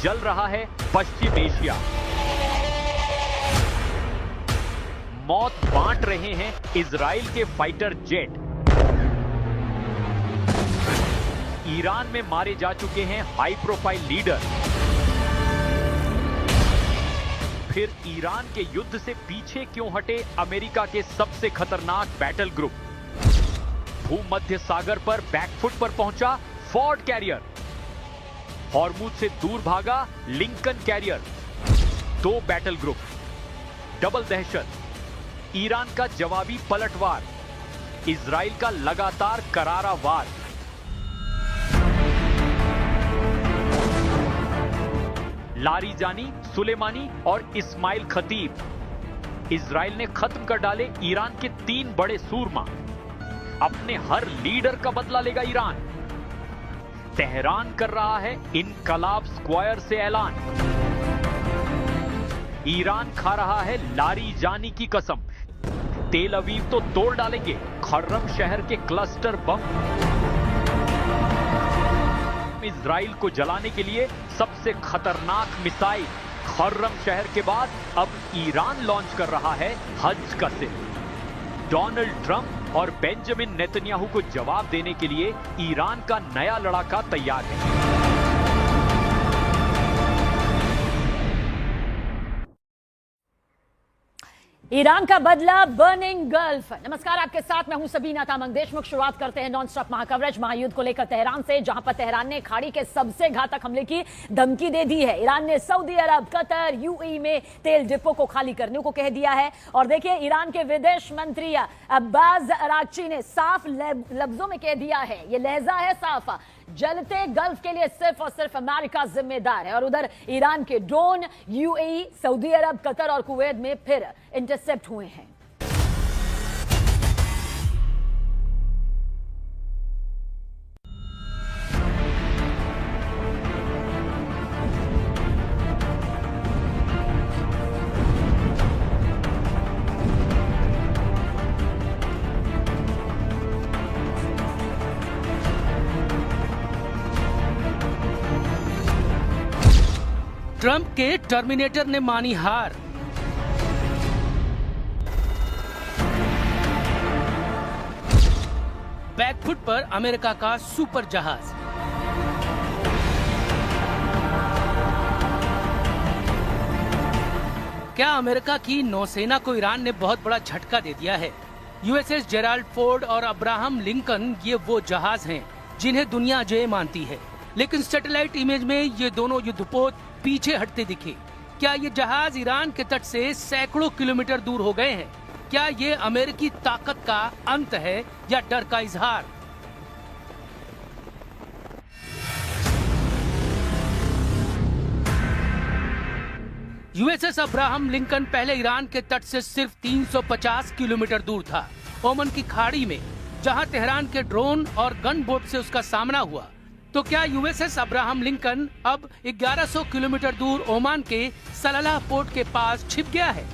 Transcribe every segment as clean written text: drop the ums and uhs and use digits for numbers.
जल रहा है पश्चिम एशिया। मौत बांट रहे हैं इजराइल के फाइटर जेट। ईरान में मारे जा चुके हैं हाई प्रोफाइल लीडर। फिर ईरान के युद्ध से पीछे क्यों हटे अमेरिका के सबसे खतरनाक बैटल ग्रुप? भूमध्य सागर पर बैकफुट पर पहुंचा फोर्ड कैरियर। हॉर्मुज से दूर भागा Lincoln carrier. 2 battle group, double दहशत। ईरान का जवाबी पलटवार, इजराइल का लगातार करारा वार। लारीजानी, सुलेमानी और इस्माइल खतीब। इजराइल ने खत्म कर डाले ईरान के 3 बड़े सूरमा। अपने हर लीडर का बदला लेगा ईरान। तेहरान कर रहा है इनकलाब स्क्वायर से ऐलान। ईरान खा रहा है लारीजानी की कसम। तेल अवीव तो तोड़ डालेंगे खर्रम शहर के क्लस्टर बम। इजराइल को जलाने के लिए सबसे खतरनाक मिसाइल। खर्रम शहर के बाद अब ईरान लॉन्च कर रहा है हज का सिर। डोनाल्ड ट्रंप और बेंजामिन नेतन्याहू को जवाब देने के लिए ईरान का नया लड़ाका तैयार है। ईरान का बदला बर्निंग गल्फ। नमस्कार, आपके साथ मैं हूं सबीना तामंग देशमुख। शुरुआत करते हैं नॉन स्टॉप महाकवरेज महायुद्ध को लेकर तेहरान से, जहां पर तेहरान ने खाड़ी के सबसे घातक हमले की धमकी दे दी है। ईरान ने सऊदी अरब, कतर, यूएई में तेल डिपो को खाली करने को कह दिया है। और देखिए, ईरान के विदेश मंत्री अब्बास अरागची ने साफ लफ्जों में कह दिया है, ये लहजा है साफ, जलते गल्फ के लिए सिर्फ और सिर्फ अमेरिका जिम्मेदार है। और उधर ईरान के ड्रोन यूएई, सऊदी अरब, कतर और कुवैत में फिर इंटरसेप्ट हुए हैं। ट्रंप के टर्मिनेटर ने मानी हार। बैकफुट पर अमेरिका का सुपर जहाज। क्या अमेरिका की नौसेना को ईरान ने बहुत बड़ा झटका दे दिया है? यूएसएस जेराल्ड फोर्ड और अब्राहम लिंकन ये वो जहाज हैं जिन्हें दुनिया अजेय मानती है, लेकिन सैटेलाइट इमेज में ये दोनों युद्धपोत पीछे हटते दिखे। क्या ये जहाज ईरान के तट से सैकड़ों किलोमीटर दूर हो गए हैं? क्या ये अमेरिकी ताकत का अंत है या डर का इजहार? यूएसएस अब्राहम लिंकन पहले ईरान के तट से सिर्फ 350 किलोमीटर दूर था, ओमान की खाड़ी में, जहां तेहरान के ड्रोन और गन बोट से उसका सामना हुआ। तो क्या यूएसएस अब्राहम लिंकन अब 1100 किलोमीटर दूर ओमान के सलाला पोर्ट के पास छिप गया है?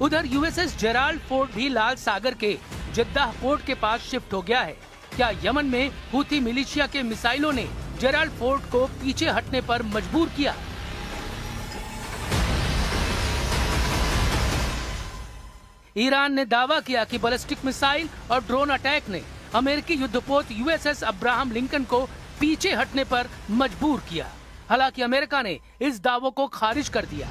उधर यूएसएस जेराल्ड फोर्ड भी लाल सागर के जद्दाह पोर्ट के पास शिफ्ट हो गया है। क्या यमन में हुती मिलिशिया के मिसाइलों ने जेराल्ड फोर्ड को पीछे हटने पर मजबूर किया? ईरान ने दावा किया कि बैलिस्टिक मिसाइल और ड्रोन अटैक ने अमेरिकी युद्धपोत यूएसएस अब्राहम लिंकन को पीछे हटने पर मजबूर किया। हालांकि अमेरिका ने इस दावों को खारिज कर दिया।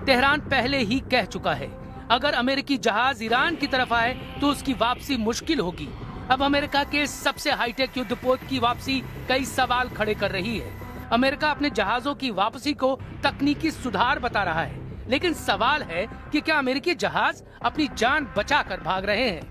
तेहरान पहले ही कह चुका है, अगर अमेरिकी जहाज ईरान की तरफ आए तो उसकी वापसी मुश्किल होगी। अब अमेरिका के सबसे हाईटेक युद्धपोत की वापसी कई सवाल खड़े कर रही है। अमेरिका अपने जहाजों की वापसी को तकनीकी सुधार बता रहा है, लेकिन सवाल है कि क्या अमेरिकी जहाज अपनी जान बचाकर भाग रहे हैं?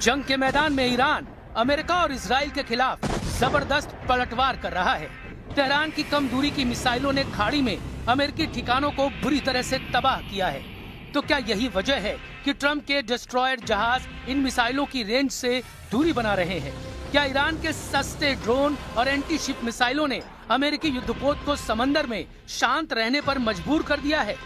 जंग के मैदान में ईरान अमेरिका और इजराइल के खिलाफ जबरदस्त पलटवार कर रहा है। तेहरान की कम दूरी की मिसाइलों ने खाड़ी में अमेरिकी ठिकानों को बुरी तरह से तबाह किया है। तो क्या यही वजह है कि ट्रंप के डिस्ट्रॉयर जहाज इन मिसाइलों की रेंज से दूरी बना रहे हैं? क्या ईरान के सस्ते ड्रोन और एंटी शिप मिसाइलों ने अमेरिकी युद्धपोत को समंदर में शांत रहने पर मजबूर कर दिया है?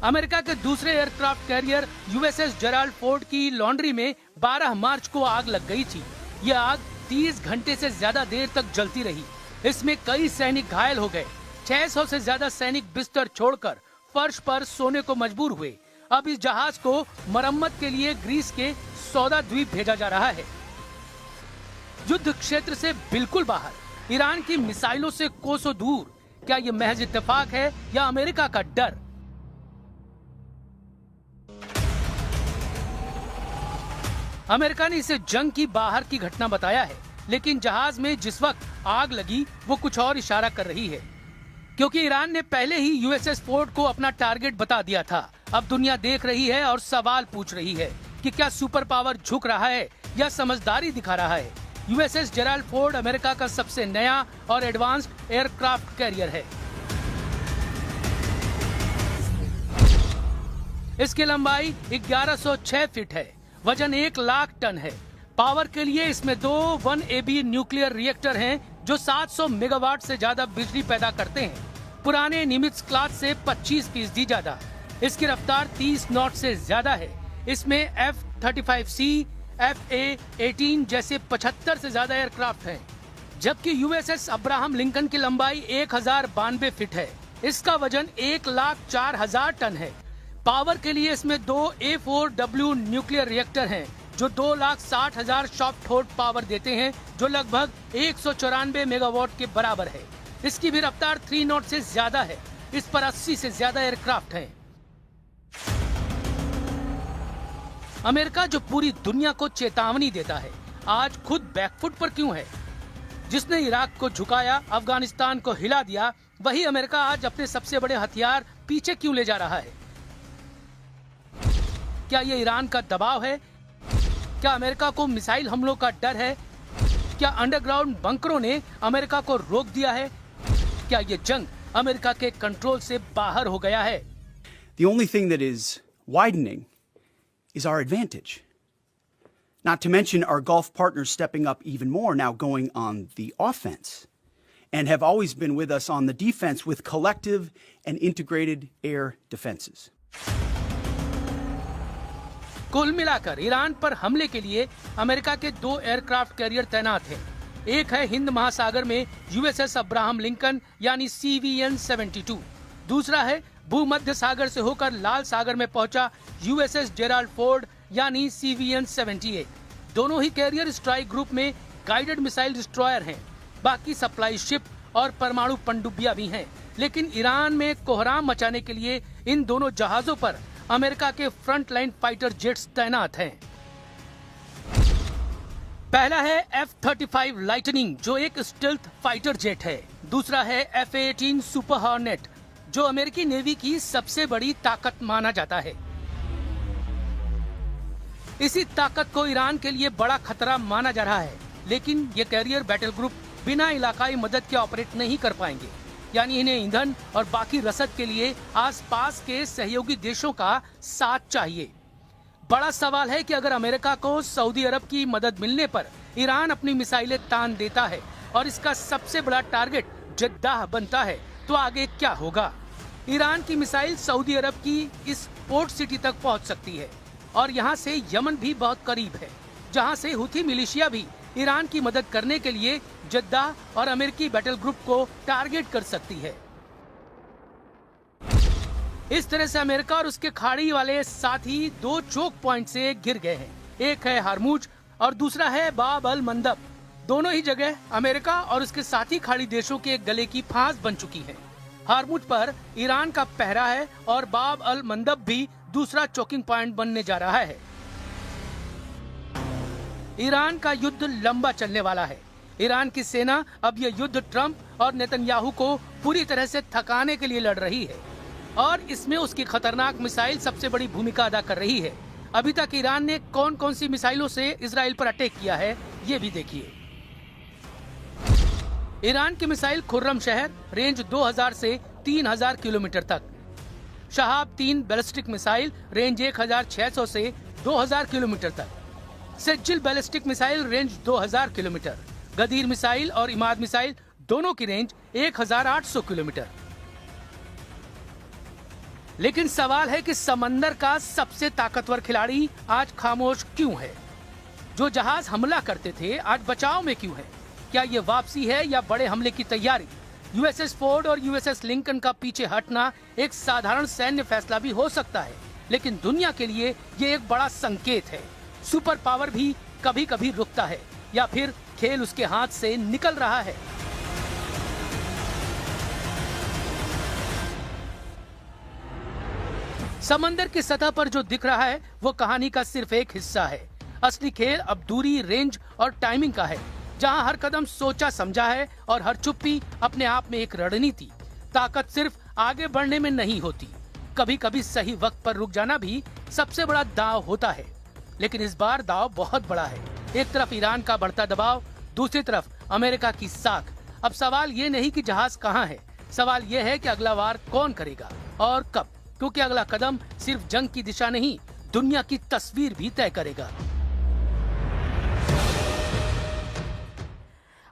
अमेरिका के दूसरे aircraft carrier USS Gerald Ford की लॉन्ड्री में 12 मार्च को आग लग गई थी। यह आग 30 घंटे से ज्यादा देर तक जलती रही। इसमें कई सैनिक घायल हो गए। 600 से ज्यादा सैनिक बिस्तर छोड़कर फर्श पर सोने को मजबूर हुए। अब इस जहाज को मरम्मत के लिए ग्रीस के सौदा द्वीप भेजा जा रहा है। युद्ध क्षेत्र से बिल्कुल बाहर, ईरान की मिसाइलों से कोसों दूर, क्या यह महज इत्तेफाक है या अमेरिका का डर? अमेरिका ने इसे जंग की बाहर की घटना बताया है, लेकिन जहाज में जिस वक्त आग लगी वो कुछ और इशारा कर रही है, क्योंकि ईरान ने पहले ही यूएसएस फोर्ड को अपना टारगेट बता दिया था। अब दुनिया देख रही है और सवाल पूछ रही है कि क्या सुपर पावर झुक रहा है या समझदारी दिखा रहा है। यूएसएस जेराल्ड फोर्ड अमेरिका का सबसे नया और एडवांस्ड एयरक्राफ्ट कैरियर है। इसकी लंबाई 1106 फीट है, वजन 1 लाख टन है। पावर के लिए इसमें 2 1AB न्यूक्लियर रिएक्टर हैं जो 700 मेगावाट से ज्यादा बिजली पैदा करते हैं, पुराने निमित्ज क्लास से 25% ज्यादा। इसकी रफ्तार 30 नॉट से ज्यादा है। इसमें F-35C, FA-18 जैसे 75 से ज्यादा एयरक्राफ्ट हैं, जबकि यूएसएस अब्राहम लिंकन की लंबाई 1092 फीट है। इसका वजन 1,04,000 टन है। पावर के लिए इसमें 2 A4W न्यूक्लियर रिएक्टर हैं जो 2,60,000 शॉफ्ट हॉर्स पावर देते हैं, जो लगभग 194 मेगावाट के बराबर है। इसकी भी रफ्तार 3 नॉट से ज्यादा है। इस पर 80 से ज्यादा एयरक्राफ्ट हैं। अमेरिका जो पूरी दुनिया को चेतावनी देता है, आज खुद बैकफुट पर क्यों है? जिसने इराक को झुकाया, अफगानिस्तान को हिला दिया, वही अमेरिका आज अपने सबसे बड़े हथियार पीछे क्यों ले जा रहा है? क्या ये ईरान का दबाव है? क्या अमेरिका को मिसाइल हमलों का डर है? क्या अंडरग्राउंड बंकरों ने अमेरिका को रोक दिया है? क्या ये जंग अमेरिका के कंट्रोल से बाहर हो गया है? The only thing that is widening is our advantage. Not to mention our Gulf partners stepping up even more now, going on the offense, and have always been with us on the defense with collective and integrated air defenses. कुल मिलाकर Iran पर हमले के लिए America के 2 aircraft carrier तैनात हैं। एक है हिंद महासागर में यूएसएस अब्राहम लिंकन यानी CVN-72। दूसरा है भूमध्य सागर से होकर लाल सागर में पहुंचा यूएसएस जेराल्ड फोर्ड यानी CVN-78। दोनों ही कैरियर स्ट्राइक ग्रुप में गाइडेड मिसाइल डिस्ट्रॉयर हैं। बाकी सप्लाई शिप और परमाणु पनडुब्बियां भी हैं। लेकिन ईरान में कोहराम मचाने के लिए इन दोनों जहाजों पर अमेरिका के फ्रंट लाइन फाइटर जेट्स तैनात हैं। पहला है F-35 लाइटनिंग जो एक स्टेल्थ फाइटर जेट है। दूसरा है FA-18 सुपर हॉर्नेट जो अमेरिकी नेवी की सबसे बड़ी ताकत माना जाता है। इसी ताकत को ईरान के लिए बड़ा खतरा माना जा रहा है, लेकिन ये कैरियर बैटल ग्रुप बिना इलाकाई मदद के ऑपरेट नहीं कर पाएंगे, यानी इन्हें ईंधन और बाकी रसद के लिए आसपास के सहयोगी देशों का साथ चाहिए। बड़ा सवाल है कि अगर अमेरिका को सऊदी अरब की मदद मिलने पर ईरान अपनी मिसाइलें तान देता है और इसका सबसे बड़ा टारगेट जद्दाह बनता है, तो आगे क्या होगा? ईरान की मिसाइल सऊदी अरब की इस पोर्ट सिटी तक पहुंच सकती है और यहां से यमन भी बहुत करीब है, जहां से हुथी मिलिशिया भी ईरान की मदद करने के लिए जद्दाह और अमेरिकी बैटल ग्रुप को टारगेट कर सकती है। इस तरह से अमेरिका और उसके खाड़ी वाले साथी 2 चोक पॉइंट से गिर गए हैं। एक है हार्मुज और दूसरा है बाब अल मंदब। दोनों ही जगह अमेरिका और उसके साथी खाड़ी देशों के गले की फांस बन चुकी है। हार्मुज पर ईरान का पहरा है और बाब अल मंदब भी दूसरा चोकिंग पॉइंट बनने जा रहा है। ईरान का युद्ध लंबा चलने वाला है। ईरान की सेना अब यह युद्ध ट्रंप और नेतन्याहू को पूरी तरह से थकाने के लिए लड़ रही है और इसमें उसकी खतरनाक मिसाइल सबसे बड़ी भूमिका अदा कर रही है। अभी तक ईरान ने कौन कौन सी मिसाइलों से इजराइल पर अटैक किया है, ये भी देखिए। ईरान की मिसाइल खुर्रम शहर, रेंज 2000 से 3000 किलोमीटर तक। शहाब 3 बैलिस्टिक मिसाइल, रेंज 1600 से 2000 किलोमीटर तक। Sejjil ballistic missile, range 2000 kilometre. Ghadir missile और इमाद मिसाइल दोनों की रेंज 1800 किलोमीटर। लेकिन सवाल है कि समंदर का सबसे ताकतवर खिलाड़ी आज खामोश क्यों है? जो जहाज हमला करते थे आज बचाव में क्यों है? क्या ये वापसी है या बड़े हमले की तैयारी? यूएसएस फोर्ड और यूएसएस लिंकन का पीछे हटना एक साधारण सैन्य फैसला भी हो सकता है, लेकिन दुनिया के लिए ये एक बड़ा संकेत है। सुपर पावर भी कभी कभी रुकता है या फिर खेल उसके हाथ से निकल रहा है। समंदर की सतह पर जो दिख रहा है वो कहानी का सिर्फ एक हिस्सा है। असली खेल अब दूरी, रेंज और टाइमिंग का है, जहां हर कदम सोचा समझा है और हर चुप्पी अपने आप में एक रणनीति। ताकत सिर्फ आगे बढ़ने में नहीं होती, कभी कभी सही वक्त पर रुक जाना भी सबसे बड़ा दांव होता है। लेकिन इस बार दांव बहुत बड़ा है। एक तरफ ईरान का बढ़ता दबाव, दूसरी तरफ अमेरिका की साख। अब सवाल ये नहीं कि जहाज कहाँ है, सवाल ये है कि अगला वार कौन करेगा और कब, क्योंकि अगला कदम सिर्फ जंग की दिशा नहीं, दुनिया की तस्वीर भी तय करेगा।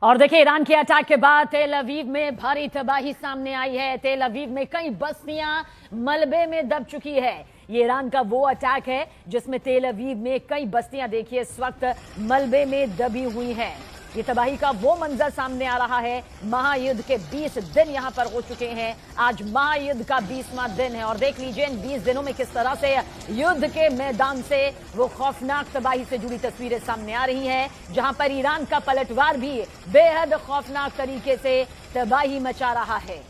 और देखिए, ईरान के अटैक के बाद तेल अवीव में भारी तबाही सामने आई है। तेल अवीव में कई बस्तियां मलबे में दब चुकी है। ये ईरान का वो अटैक है जिसमें तेल अवीव में कई बस्तियां देखिए इस वक्त मलबे में दबी हुई हैं। ये तबाही का वो मंजर सामने आ रहा है। महायुद्ध के 20 दिन यहां पर हो चुके हैं। आज महायुद्ध का 20वां दिन है और देख लीजिए इन 20 दिनों में किस तरह से युद्ध के मैदान से वो खौफनाक तबाही से जुड़ी तस्वीरें सामने आ रही हैं, जहां पर ईरान का पलटवार भी बेहद खौफनाक तरीके से तबाही मचा रहा है।